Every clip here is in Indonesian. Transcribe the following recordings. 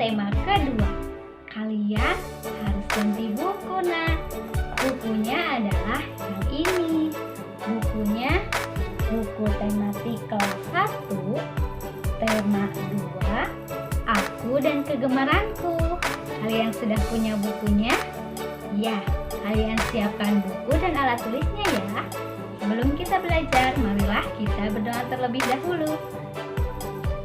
tema kedua. Kalian harus ganti buku, nak. Bukunya adalah yang ini. Bukunya buku tematik kelas 1, tema 2, Aku dan Kegemaranku. Kalian sudah punya bukunya? Ya, kalian siapkan buku dan alat tulisnya ya. Sebelum kita belajar, marilah kita berdoa terlebih dahulu.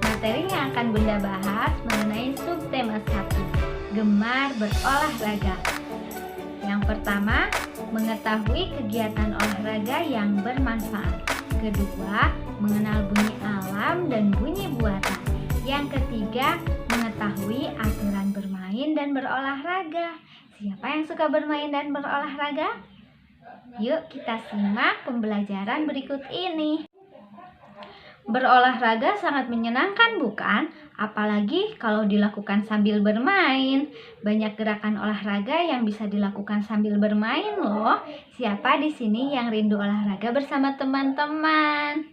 Materi yang akan Bunda bahas mengenai subtema 1, gemar berolahraga. Yang pertama, mengetahui kegiatan olahraga yang bermanfaat. Kedua, mengenal bunyi alam dan bunyi buatan. Yang ketiga, mengetahui aturan bermain dan berolahraga. Siapa yang suka bermain dan berolahraga? Yuk kita simak pembelajaran berikut ini. Berolahraga sangat menyenangkan, bukan? Apalagi kalau dilakukan sambil bermain. Banyak gerakan olahraga yang bisa dilakukan sambil bermain loh. Siapa di sini yang rindu olahraga bersama teman-teman?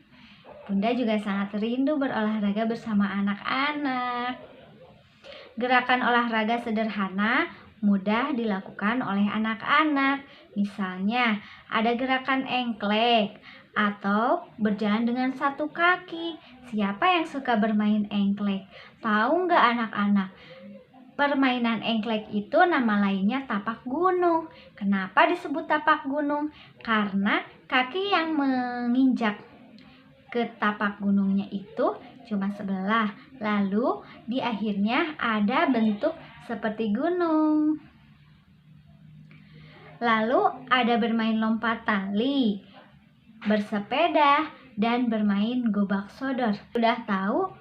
Bunda juga sangat rindu berolahraga bersama anak-anak. Gerakan olahraga sederhana mudah dilakukan oleh anak-anak. Misalnya, ada gerakan engklek atau berjalan dengan satu kaki. Siapa yang suka bermain engklek? Tahu nggak anak-anak? Permainan engklek itu nama lainnya tapak gunung. Kenapa disebut tapak gunung? Karena kaki yang menginjak ke tapak gunungnya itu cuma sebelah. Lalu di akhirnya ada bentuk seperti gunung. Lalu ada bermain lompat tali, bersepeda, dan bermain gobak sodor. Sudah tahu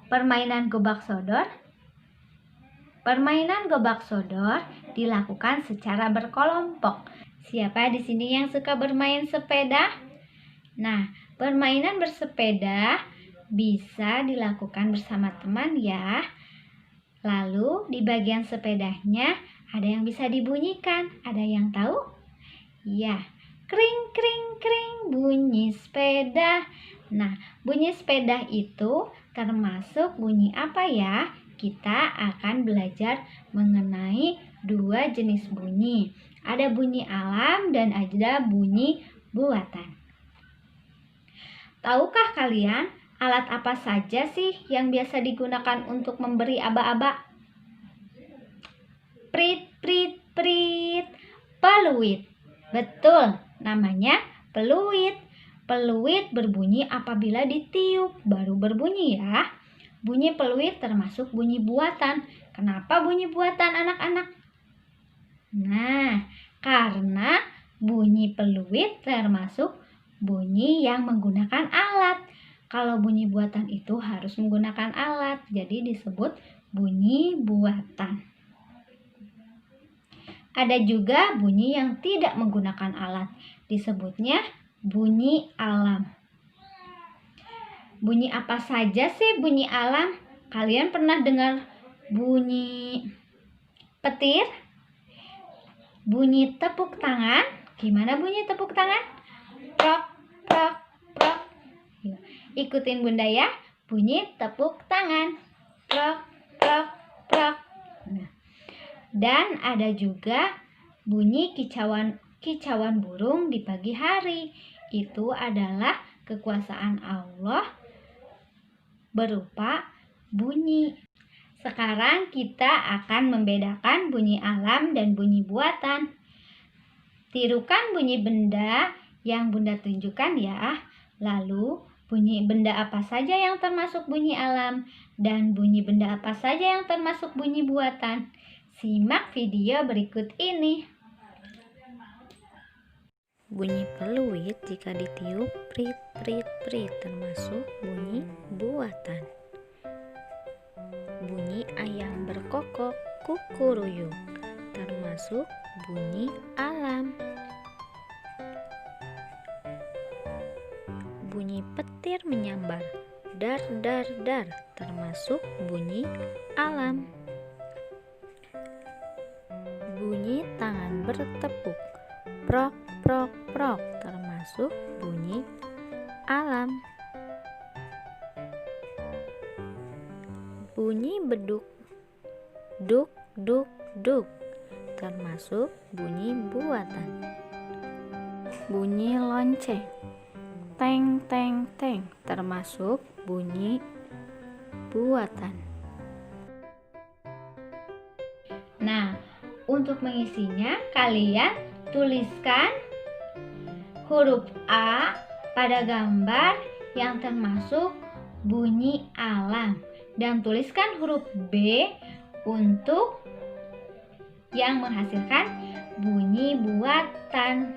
permainan gobak sodor? Permainan gobak sodor dilakukan secara berkelompok. Siapa di sini yang suka bermain sepeda? Nah, permainan bersepeda bisa dilakukan bersama teman ya. Lalu di bagian sepedanya ada yang bisa dibunyikan. Ada yang tahu? Ya, kring kring kring bunyi sepeda. Nah, bunyi sepeda itu termasuk bunyi apa ya? Kita akan belajar mengenai dua jenis bunyi. Ada bunyi alam dan ada bunyi buatan. Tahukah kalian alat apa saja sih yang biasa digunakan untuk memberi aba-aba? Prit, prit, prit. Peluit. Betul, namanya peluit. Peluit berbunyi apabila ditiup, baru berbunyi ya. Bunyi peluit termasuk bunyi buatan. Kenapa bunyi buatan, anak-anak? Nah, karena bunyi peluit termasuk bunyi yang menggunakan alat. Kalau bunyi buatan itu harus menggunakan alat, jadi disebut bunyi buatan. Ada juga bunyi yang tidak menggunakan alat, disebutnya bunyi alam. Bunyi apa saja sih bunyi alam? Kalian pernah dengar bunyi petir? Bunyi tepuk tangan? Gimana bunyi tepuk tangan? Prok, prok, prok. Ikutin Bunda ya. Bunyi tepuk tangan. Prok, prok, prok. Nah. Dan ada juga bunyi kicauan burung di pagi hari. Itu adalah kekuasaan Allah berupa bunyi. Sekarang kita akan membedakan bunyi alam dan bunyi buatan. Tirukan bunyi benda yang Bunda tunjukkan ya. Lalu bunyi benda apa saja yang termasuk bunyi alam dan bunyi benda apa saja yang termasuk bunyi buatan. Simak video berikut ini. Bunyi peluit jika ditiup prit prit prit termasuk bunyi buatan. Bunyi ayam berkokok kukuruyuk termasuk bunyi alam. Bunyi petir menyambar dar dar dar termasuk bunyi alam. Bunyi tangan bertepuk prok prok prok termasuk bunyi alam. Bunyi beduk duk, duk, duk, termasuk bunyi buatan. Bunyi lonceng, teng, teng, teng, termasuk bunyi buatan. Nah, untuk mengisinya kalian tuliskan huruf A pada gambar yang termasuk bunyi alam dan tuliskan huruf B untuk yang menghasilkan bunyi buatan.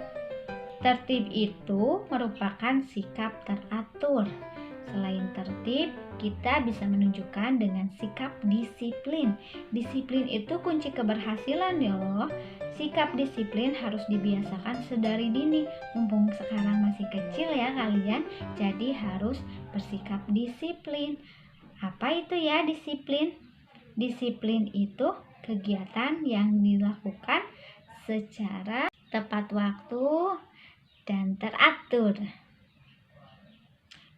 Tertib itu merupakan sikap teratur. Selain tertib, kita bisa menunjukkan dengan sikap disiplin. Disiplin itu kunci keberhasilan ya loh. Sikap disiplin harus dibiasakan sedari dini. Mumpung sekarang masih kecil ya kalian, jadi harus bersikap disiplin. Apa itu ya disiplin? Disiplin itu kegiatan yang dilakukan secara tepat waktu dan teratur.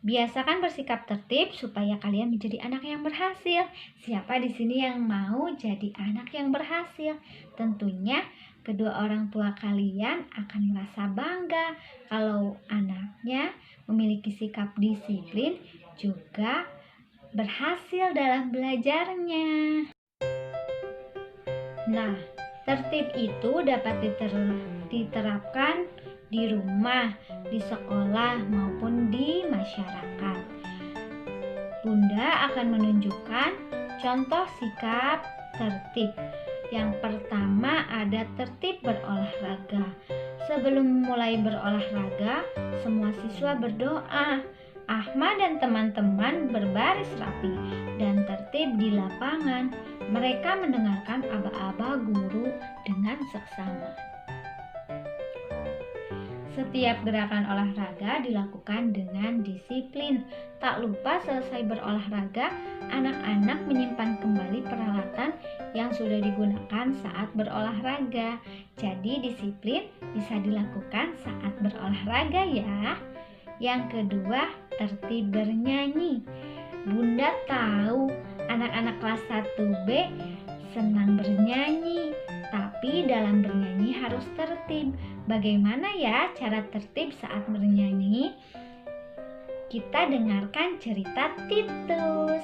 Biasakan bersikap tertib supaya kalian menjadi anak yang berhasil. Siapa di sini yang mau jadi anak yang berhasil? Tentunya kedua orang tua kalian akan merasa bangga kalau anaknya memiliki sikap disiplin juga berhasil dalam belajarnya. Nah, tertib itu dapat diterapkan di rumah, di sekolah, maupun di masyarakat. Bunda akan menunjukkan contoh sikap tertib. Yang pertama ada tertib berolahraga. Sebelum mulai berolahraga, semua siswa berdoa. Ahmad dan teman-teman berbaris rapi dan tertib di lapangan. Mereka mendengarkan aba-aba guru dengan seksama. Setiap gerakan olahraga dilakukan dengan disiplin. Tak lupa selesai berolahraga, anak-anak menyimpan kembali peralatan yang sudah digunakan saat berolahraga. Jadi disiplin bisa dilakukan saat berolahraga ya. Yang kedua, tertib bernyanyi. Bunda tahu anak-anak kelas 1B senang bernyanyi, tapi dalam bernyanyi harus tertib. Bagaimana ya cara tertib saat bernyanyi? Kita dengarkan cerita Titus.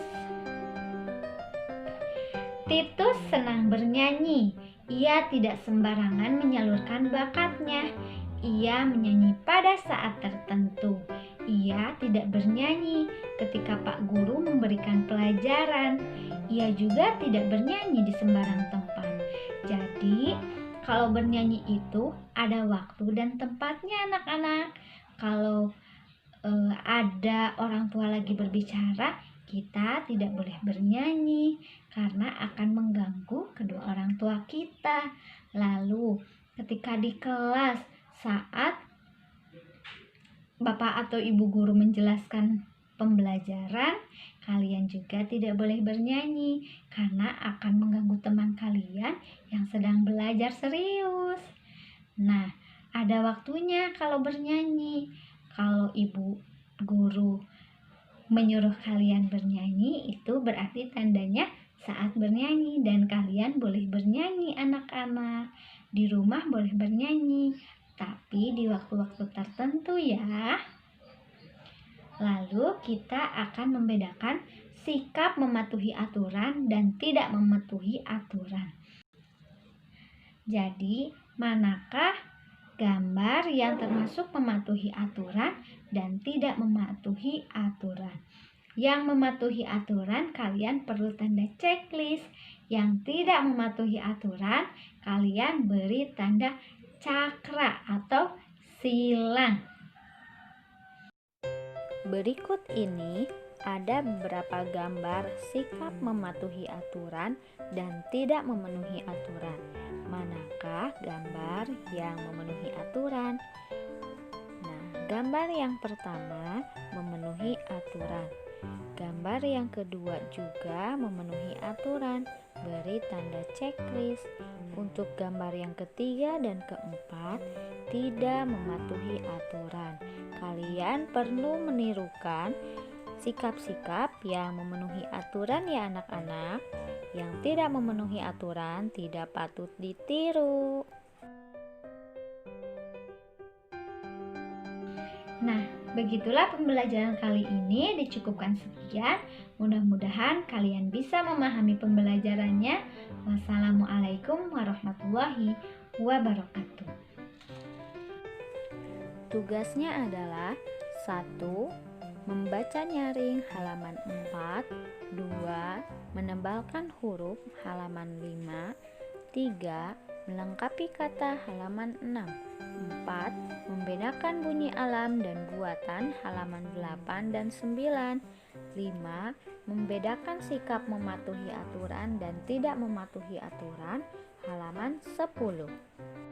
Titus senang bernyanyi. Ia tidak sembarangan menyalurkan bakatnya. Ia menyanyi pada saat tertentu. Ia tidak bernyanyi ketika Pak Guru memberikan pelajaran. Ia juga tidak bernyanyi di sembarang tempat. Jadi, kalau bernyanyi itu ada waktu dan tempatnya anak-anak. Kalau ada orang tua lagi berbicara, kita tidak boleh bernyanyi karena akan mengganggu kedua orang tua kita. Lalu, ketika di kelas saat Bapak atau Ibu guru menjelaskan pembelajaran, kalian juga tidak boleh bernyanyi karena akan mengganggu teman kalian yang sedang belajar serius. Nah, ada waktunya kalau bernyanyi. Kalau Ibu guru menyuruh kalian bernyanyi, itu berarti tandanya saat bernyanyi dan kalian boleh bernyanyi anak-anak. Di rumah boleh bernyanyi, tapi di waktu-waktu tertentu ya. Lalu kita akan membedakan sikap mematuhi aturan dan tidak mematuhi aturan. Jadi, manakah gambar yang termasuk mematuhi aturan dan tidak mematuhi aturan? Yang mematuhi aturan kalian perlu tanda checklist. Yang tidak mematuhi aturan kalian beri tanda cakra atau silang. Berikut ini ada beberapa gambar sikap mematuhi aturan dan tidak memenuhi aturan. Manakah gambar yang memenuhi aturan? Nah, gambar yang pertama memenuhi aturan. Gambar yang kedua juga memenuhi aturan. Beri tanda checklist. Untuk gambar yang ketiga dan keempat tidak mematuhi aturan. Kalian perlu menirukan sikap-sikap yang memenuhi aturan ya anak-anak. Yang tidak memenuhi aturan tidak patut ditiru. Nah, begitulah pembelajaran kali ini, dicukupkan sekian. Mudah-mudahan kalian bisa memahami pembelajarannya. Wassalamualaikum warahmatullahi wabarakatuh. Tugasnya adalah 1. Membaca nyaring halaman 4, 2. Menebalkan huruf halaman 5, 3. Melengkapi kata halaman 6, 4. Membedakan bunyi alam dan buatan halaman 8 dan 9, 5. Membedakan sikap mematuhi aturan dan tidak mematuhi aturan halaman 10.